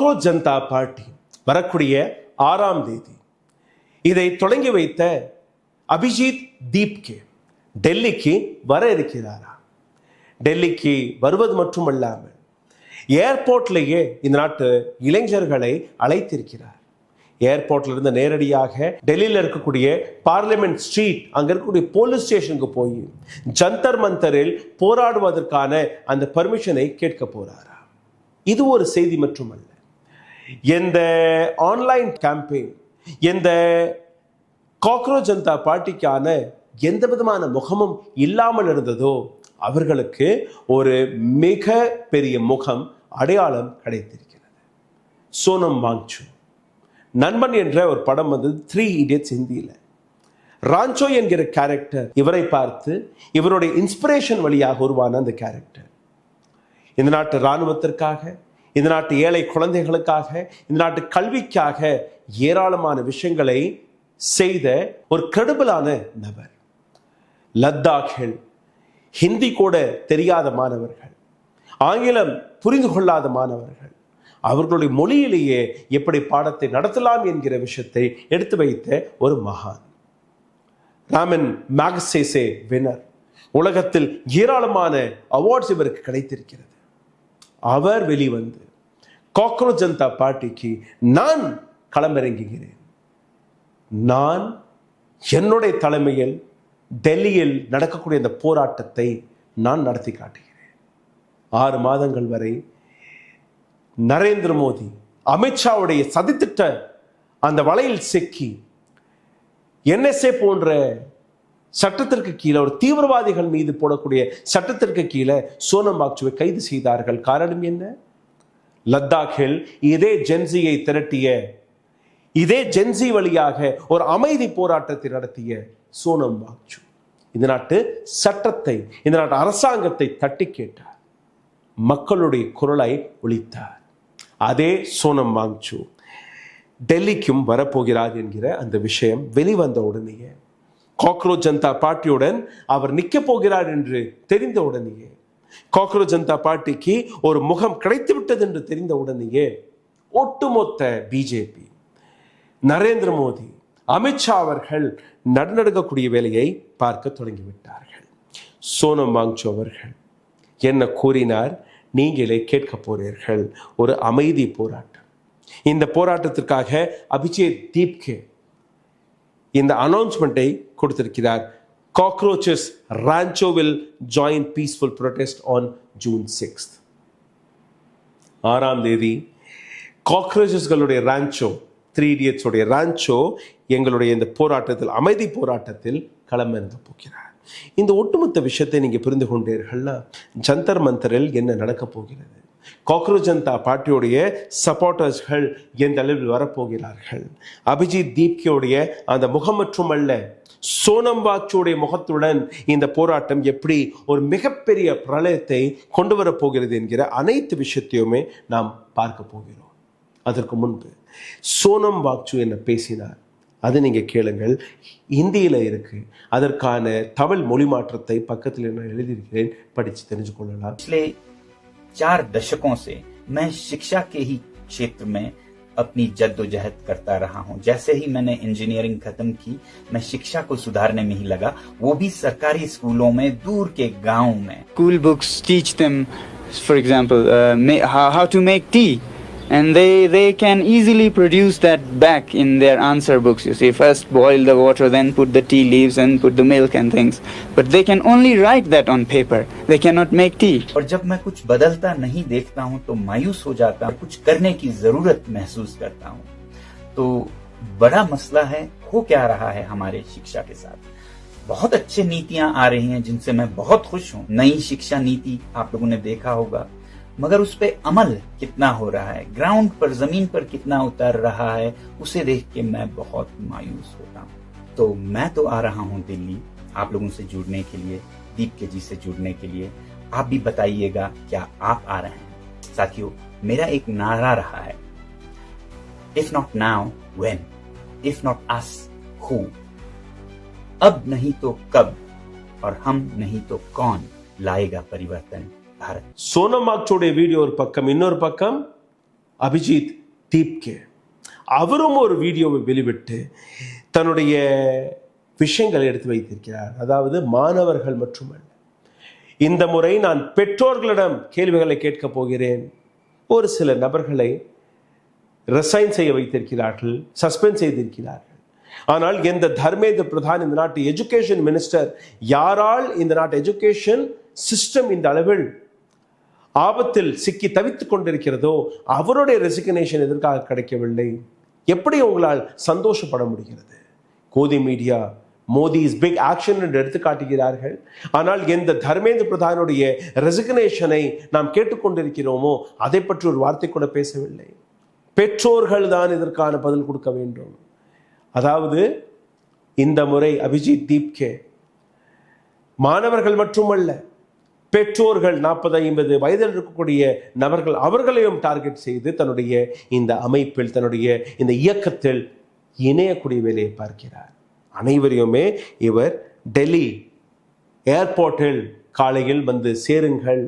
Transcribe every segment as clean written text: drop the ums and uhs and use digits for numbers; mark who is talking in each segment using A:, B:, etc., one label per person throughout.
A: Cockroach Janata party வரக்கூடிய 6ஆம் தேதி இதை தொடங்கி வைத்த அபிஜித் தீப்கே டெல்லிக்கு வர இருக்கிறாரா? டெல்லிக்கு வருவது மட்டுமல்லாமல் ஏர்போர்ட்லேயே இந்த நாட்டு இளைஞர்களை அழைத்திருக்கிறார். ஏர்போர்ட்ல இருந்து நேரடியாக டெல்லியில் இருக்கக்கூடிய பார்லிமெண்ட் ஸ்ட்ரீட் அங்க இருக்கக்கூடிய போலீஸ் ஸ்டேஷனுக்கு போய் ஜந்தர் மந்தரில் போராடுவதற்கான அந்த பர்மிஷனை கேட்க போறாரா? இது ஒரு செய்தி மட்டுமல்ல. இந்த ஆன்லைன் கேம்பெயின், இந்த காக்ரோச் ஜனதா பார்ட்டிக்கான எந்த விதமான முகமும் இல்லாமல் இருந்ததோ அவர்களுக்கு ஒரு மிக பெரிய முகம் அடையாளம் கிடைத்திருக்கிறது. சோனம் வாங்சூ நண்பன் என்ற ஒரு படம் வந்தது, 3 Idiots ஹிந்தியில். ராஞ்சோ என்கிற கேரக்டர் இவரை பார்த்து இவருடைய இன்ஸ்பிரேஷன் வழியாக உருவான அந்த கேரக்டர் இந்த நாட்டு இராணுவத்திற்காக, இந்த நாட்டு ஏழை குழந்தைகளுக்காக, இந்த நாட்டு கல்விக்காக ஏராளமான விஷயங்களை செய்த ஒரு கிரெடிபிளான நபர். லத்தாக்கில் ஹிந்தி கூட தெரியாத மாணவர்கள், ஆங்கிலம் புரிந்து கொள்ளாத மாணவர்கள் அவர்களுடைய மொழியிலேயே எப்படி பாடத்தை நடத்தலாம் என்கிற விஷயத்தை எடுத்து வைத்த ஒரு மகான். ராமன் மேகசேசே வினர். உலகத்தில் ஏராளமான அவார்ட்ஸ் இவருக்கு கிடைத்திருக்கிறது. அவர் வெளிவந்து காக்ரோச் ஜனதா பார்ட்டிக்கு நான் களமிறங்குகிறேன், நான் என்னுடைய தலைமையில் டெல்லியில் நடக்கக்கூடிய இந்த போராட்டத்தை நான் நடத்தி காட்டுகிறேன். 6 மாதங்கள் வரை நரேந்திர மோடி அமித்ஷாவுடைய சதித்திட்ட அந்த வலையில் சிக்கி NSA போன்ற சட்டத்திற்கு கீழே, ஒரு தீவிரவாதிகள் மீது போடக்கூடிய சட்டத்திற்கு கீழே சோனம் வாங்சூவை கைது செய்தார்கள். காரணம் என்ன? லத்தாக்கில் இதே ஜென்சியை திரட்டிய, இதே ஜென்சி வழியாக ஒரு அமைதி போராட்டத்தை நடத்திய சோனம் வாங்சூ இந்த நாட்டு சட்டத்தை, இந்த நாட்டு அரசாங்கத்தை தட்டி கேட்டார், மக்களுடைய குரலை ஒலித்தார். அதே சோனம் வாங்சூ டெல்லிக்கும் வரப்போகிறார் என்கிற அந்த விஷயம் வெளிவந்த உடனேயே, காக்ரோச் ஜனதா பார்ட்டியுடன் அவர் நிற்க போகிறார் என்று தெரிந்த உடனேயே, காக்ரோச் ஜனதா பார்ட்டிக்கு ஒரு முகம் கிடைத்துவிட்டது என்று தெரிந்த உடனேயே ஒட்டுமொத்த பிஜேபி, நரேந்திர மோடி, அமித்ஷா அவர்கள் நடுநடுங்கக்கூடிய வேலையை பார்க்க தொடங்கிவிட்டார்கள். சோனம் வாங்சூ அவர்கள் என்ன கூறினார்? நீங்களே கேட்க போறீர்கள். ஒரு அமைதி போராட்டம். இந்த போராட்டத்திற்காக அபிஜித் தீப்கே இந்த அனௌன்ஸ்மெண்ட்டை கொடுத்திருக்கிறார். Cockroaches Rancho will join peaceful protest on June 6. 6ஆம் தேதி காக்ரோச்சஸ்களுடைய ரான்ச்சோ, 3 Idiots உடைய ரான்ச்சோ எங்களுடைய இந்த போராட்டத்தில், அமைதி போராட்டத்தில் களமிறங்க போகிறார். இந்த ஒட்டுமொத்த விஷயத்தை நீங்க புரிந்து கொண்டீர்கள்னா ஜந்தர் மந்தரில் என்ன நடக்க போகிறது, காக்ரோச் ஜனதா பார்ட்டியுடைய சப்போர்ட்டர்ஸ்கள் எந்த அளவில் வரப்போகிறார்கள், அபிஜித் தீப்கேவுடைய அந்த முகம் மட்டுமல்ல சோனம் வாங்சூடைய முகத்துடன் இந்த போராட்டம் எப்படி ஒரு மிகப்பெரிய பிரளயத்தை கொண்டு வரப்போகிறது என்கிற அனைத்து விஷயத்தையுமே நாம் பார்க்க போகிறோம். அதற்கு முன்பு சோனம் வாங்சூ என்ன பேசினார் அது நீங்க கேளுங்கள். ஹிந்தியில இருக்கு. அதற்கான தமிழ் மொழி மாற்றத்தை பக்கத்தில் நான் எழுதியிருக்கிறேன், படிச்சு தெரிஞ்சு கொள்ளலாம்.
B: पिछले 4 दशकों से मैं शिक्षा के ही क्षेत्र में अपनी जद्दोजहद करता रहा हूं। जैसे ही मैंने इंजीनियरिंग खत्म की, मैं शिक्षा को सुधारने में ही लगा, वो भी सरकारी स्कूलों में, दूर के गांव में।
C: School books teach them, for example, how to make tea. And they can easily produce that back in their answer books. You see, first boil the water, then put the tea leaves and put the milk and things. But they can only write that on paper. They cannot make tea.
B: और जब मैं कुछ बदलता नहीं देखता हूँ तो मायूस हो जाता हूँ, कुछ करने की जरूरत महसूस करता हूँ। तो बड़ा मसला है, हो क्या रहा है हमारे शिक्षा के साथ। बहुत अच्छे नीतियां आ रही हैं जिनसे मैं बहुत खुश हूँ। नई शिक्षा नीति आप लोगों ने देखा होगा, मगर उस पे अमल कितना हो रहा है, ग्राउंड पर, जमीन पर कितना उतर रहा है, उसे देख के मैं बहुत मायूस होता हूँ। तो मैं तो आ रहा हूँ दिल्ली आप लोगों से जुड़ने के लिए, दीपके जी से जुड़ने के लिए। आप भी बताइएगा क्या आप आ रहे हैं। साथियों, मेरा एक नारा रहा है, if not now when, if not us who. अब नहीं तो कब, और हम नहीं तो कौन लाएगा परिवर्तन भारत।
A: சோனம் வாங்சூடைய வீடியோ ஒரு பக்கம், இன்னொரு பக்கம் அபிஜித் தீப்கே. அவரும் ஒரு வீடியோவை வெளிவிட்டு தன்னுடைய விஷயங்களை எடுத்து வைத்திருக்கிறார். அதாவது மாணவர்கள் மட்டுமல்ல, இந்த முறை நான் பெற்றோர்களிடம் கேள்விகளை கேட்கப் போகிறேன். ஒரு சில நபர்களை ரிசைன் செய்ய வைத்திருக்கிறார்கள், சஸ்பெண்ட் செய்திருக்கிறார்கள். ஆனால் எந்த தர்மேந்திர பிரதான், இந்த நாட்டு எஜுகேஷன் மினிஸ்டர், யாரால் இந்த நாட்டு எஜுகேஷன் சிஸ்டம் இந்த அளவில் ஆபத்தில் சிக்கி தவித்துக் கொண்டிருக்கிறதோ அவருடைய ரெசிக்னேஷன் எதற்காக கிடைக்கவில்லை? எப்படி உங்களால் சந்தோஷப்பட முடிகிறது? Godi media Modi is big action என்று எடுத்து காட்டுகிறார்கள். ஆனால் எந்த தர்மேந்திர பிரதானுடைய ரெசிக்னேஷனை நாம் கேட்டுக்கொண்டிருக்கிறோமோ அதை பற்றி ஒரு வார்த்தை கூட பேசவில்லை. பெற்றோர்கள் தான் இதற்கான பதில் கொடுக்க வேண்டும். அதாவது இந்த முறை அபிஜித் தீப்கே மாணவர்கள் மட்டுமல்ல, பெற்றோர்கள் 40-50 வயதில் இருக்கக்கூடிய நபர்கள், அவர்களையும் டார்கெட் செய்து தன்னுடைய இந்த அமைப்பில், தன்னுடைய இந்த இயக்கத்தில் இணையக்கூடிய வேலையை பார்க்கிறார். அனைவரையுமே இவர் டெல்லி ஏர்போர்ட்டில் காலையில் வந்து சேருங்கள்,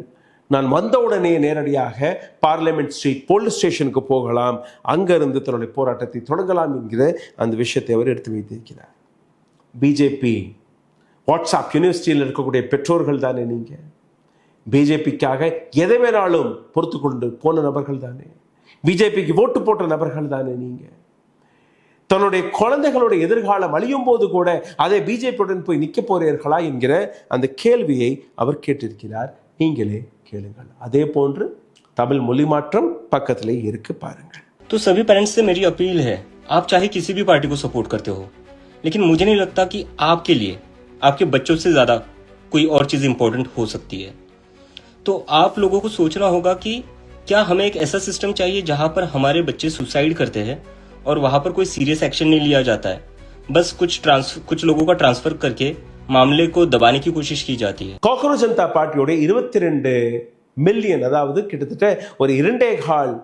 A: நான் வந்தவுடனே நேரடியாக பார்லிமெண்ட் ஸ்ட்ரீட் போலீஸ் ஸ்டேஷனுக்கு போகலாம், அங்கிருந்து தன்னுடைய போராட்டத்தை தொடங்கலாம் என்கிற அந்த விஷயத்தை அவர் எடுத்து வைத்திருக்கிறார். பிஜேபி வாட்ஸ்அப் யூனிவர்சிட்டியில் இருக்கக்கூடிய பெற்றோர்கள் தானே நீங்க? பிஜேபிக்காக எதை வேணாலும் பொறுத்து கொண்டு போன நபர்கள் தானே? பிஜேபிக்கு ஓட்டு போட்ட நபர்கள் தானே நீங்க? தன்னுடைய குழந்தைகளுடைய எதிர்காலம் அழியும் போது கூட அதை பிஜேபியுடன் போய் நிற்க போறீர்களா என்கிற அந்த கேள்வியை அவர் கேட்டிருக்கிறார். நீங்களே கேளுங்கள். அதே போன்று தமிழ் மொழி மாற்றம் பக்கத்திலே இருக்கு, பாருங்கள்.
D: तो सभी पेरेंट्स से मेरी अपील है, आप चाहे किसी भी पार्टी को सपोर्ट करते हो, लेकिन मुझे नहीं लगता कि आपके लिए आपके बच्चों से ज्यादा कोई और चीज इंपॉर्टेंट हो सकती है. तो आप लोगों को सोचना होगा कि क्या हमें एक ऐसा सिस्टम चाहिए जहां पर हमारे बच्चे सुसाइड करते हैं और वहां पर कोई सीरियस एक्शन नहीं लिया जाता है, बस कुछ लोगों का ट्रांसफर करके मामले को दबाने की कोशिश की जाती है.
A: காங்கிரஸ் ஜனதா பார்ட்டியோட 22 மில்லியன், அதாவது கிட்டத்தட்ட ஒரு 2.25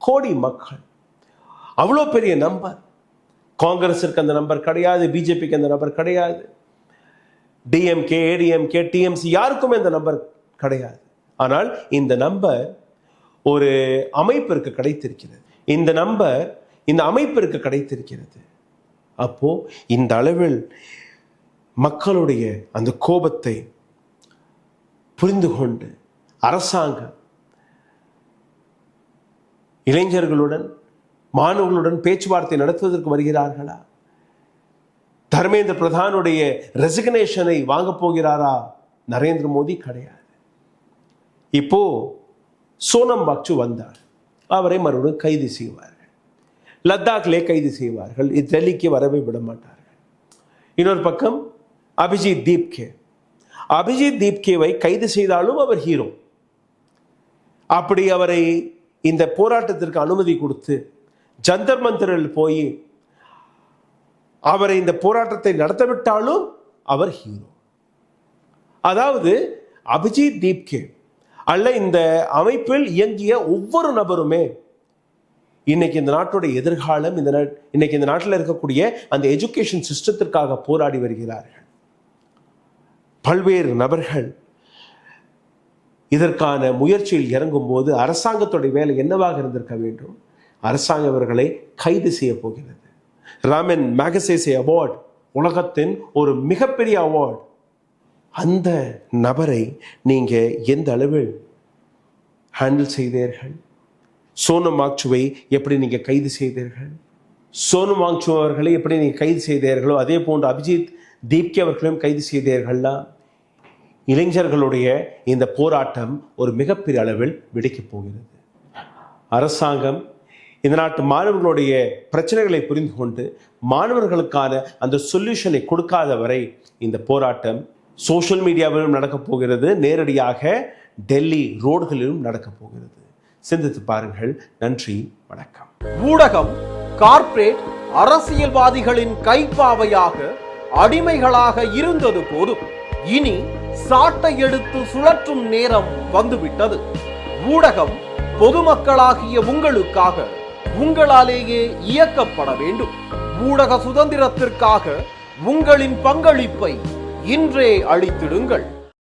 A: கோடி மக்கள், அவ்வளோ பெரிய நம்பர். காங்கிரஸிற்கு அந்த நம்பர் கிடையாது, பிஜேபிக்கு அந்த நம்பர் கிடையாது, டிஎம்கே, ஏடிஎம்கே, டிஎம்சி யாருக்குமே அந்த நம்பர் கிடையாது. ஆனால் இந்த நம்பர் ஒரு அமைப்பிற்கு கிடைத்திருக்கிறது. இந்த நம்பர் இந்த அமைப்பிற்கு கிடைத்திருக்கிறது. அப்போ இந்த அளவில் மக்களுடைய அந்த கோபத்தை புரிந்து கொண்டு அரசாங்கம் இளைஞர்களுடன், மாணவர்களுடன் பேச்சுவார்த்தை நடத்துவதற்கு வருகிறார்களா? தர்மேந்திர பிரதானுடைய ரெசிக்னேஷனை வாங்க போகிறாரா நரேந்திர மோடி? கிடையாது. இப்போ சோனம் வாங்சு வந்தார், அவரை மறுபடியும் கைது செய்வார்கள், லத்தாக்லே கைது செய்வார்கள், டெல்லிக்கு வரவே விட மாட்டார்கள். இன்னொரு பக்கம் அபிஜித் தீப்கேவை கைது செய்தாலும் அவர் ஹீரோ. அப்படி அவரை இந்த போராட்டத்திற்கு அனுமதி கொடுத்து ஜந்தர் மந்தரில் போய் அவரை இந்த போராட்டத்தை நடத்தவிட்டாலும் அவர் ஹீரோ. அதாவது அபிஜித் தீப்கே அல்ல, இந்த அமைப்பில் இயங்கிய ஒவ்வொரு நபருமே இன்னைக்கு இந்த நாட்டுடைய எதிர்காலம், இன்னைக்கு இந்த நாட்டில் இருக்கக்கூடிய அந்த எஜுகேஷன் சிஸ்டத்திற்காக போராடி வருகிறார்கள். பல்வேறு நபர்கள் இதற்கான முயற்சியில் இறங்கும் போது அரசாங்கத்துடைய வேலை என்னவாக இருந்திருக்க வேண்டும்? அரசாங்கம் அவர்களை கைது செய்ய போகிறது. ராமன் மேகசேசே அவார்டு உலகத்தின் ஒரு மிகப்பெரிய அவார்டு. அந்த நபரை நீங்க எந்த அளவில் ஹேண்டில் செய்தீர்கள்? சோனம் வாங்சுவை எப்படி நீங்க கைது செய்தீர்கள்? சோனம் வாங்சு அவர்களை எப்படி நீங்க கைது செய்தீர்களோ அதே போன்று அபிஜித் தீப்கே அவர்களையும் கைது செய்தீர்கள்னா இளைஞர்களுடைய இந்த போராட்டம் ஒரு மிகப்பெரிய அளவில் வெடிக்கப் போகிறது. அரசாங்கம் இந்த நாட்டு மாணவர்களுடைய பிரச்சனைகளை புரிந்து கொண்டு மாணவர்களுக்கான அந்த சொல்யூஷனை கொடுக்காத வரை இந்த போராட்டம் சோஷியல் மீடியாவிலும் நடக்கப் போகிறது, நேரடியாக டெல்லி ரோடுகளிலும் நடக்கப் போகிறது. சிந்தித்து பாருங்கள். நன்றி, வணக்கம்.
E: ஊடகம் கார்ப்பரேட் அரசியல்வாதிகளின் கைப்பாவையாக, அடிமைகளாக இருந்தது போதும். இனி சாட்டை எடுத்து சுழற்றும் நேரம் வந்துவிட்டது. ஊடகம் பொதுமக்களாகிய உங்களுக்காக, உங்களாலேயே இயக்கப்பட வேண்டும். ஊடக சுதந்திரத்திற்காக உங்களின் பங்களிப்பை இன்றே அளித்திடுங்கள்.